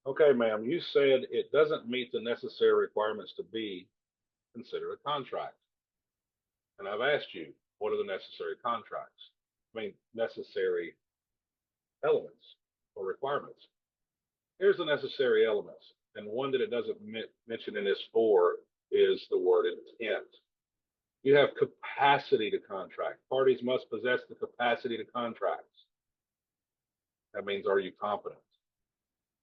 Okay, ma'am, you said it doesn't meet the necessary requirements to be considered a contract. And I've asked you, what are the necessary contracts? Necessary elements or requirements. Here's the necessary elements. And one that it doesn't mention in this four is the word intent. You have capacity to contract. Parties must possess the capacity to contract. That means, are you competent?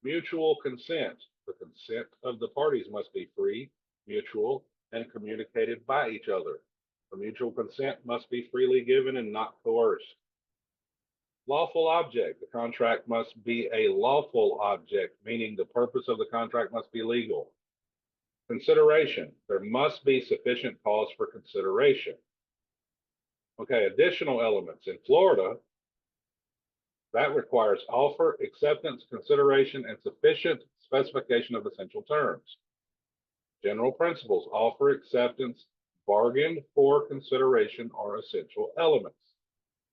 Mutual consent. The consent of the parties must be free, mutual, and communicated by each other. The mutual consent must be freely given and not coerced. Lawful object. The contract must be a lawful object, meaning the purpose of the contract must be legal. Consideration. There must be sufficient cause for consideration. Okay, additional elements. In Florida, that requires offer, acceptance, consideration, and sufficient specification of essential terms. General principles, offer, acceptance, bargain for consideration are essential elements.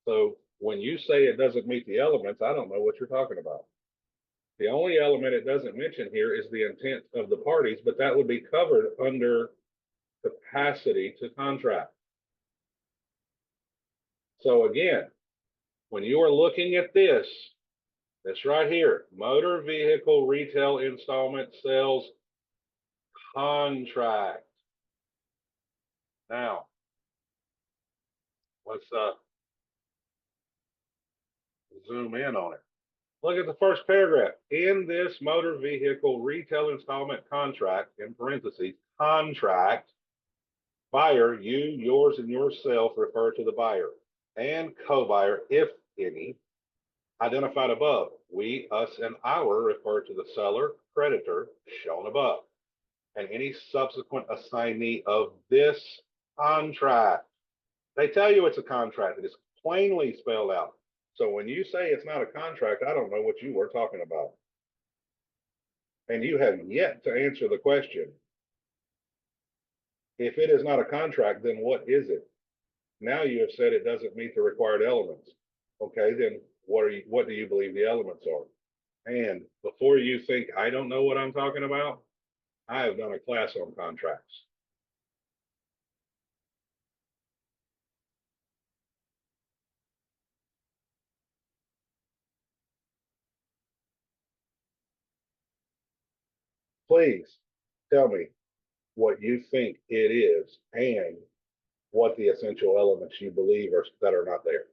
So when you say it doesn't meet the elements, I don't know what you're talking about. The only element it doesn't mention here is the intent of the parties, but that would be covered under capacity to contract. So again, when you are looking at this right here, motor vehicle retail installment sales contract. Now, let's zoom in on it. Look at the first paragraph. In this motor vehicle retail installment contract, in parentheses, contract, buyer, you, yours, and yourself refer to the buyer, and co-buyer, if any, identified above. We, us, and our refer to the seller, creditor, shown above, and any subsequent assignee of this contract. They tell you it's a contract. It is plainly spelled out. So when you say it's not a contract, I don't know what you were talking about. And you have yet to answer the question. If it is not a contract, then what is it? Now you have said it doesn't meet the required elements. Okay, then what do you believe the elements are? And before you think I don't know what I'm talking about, I have done a class on contracts. Please tell me what you think it is and what the essential elements you believe are that are not there.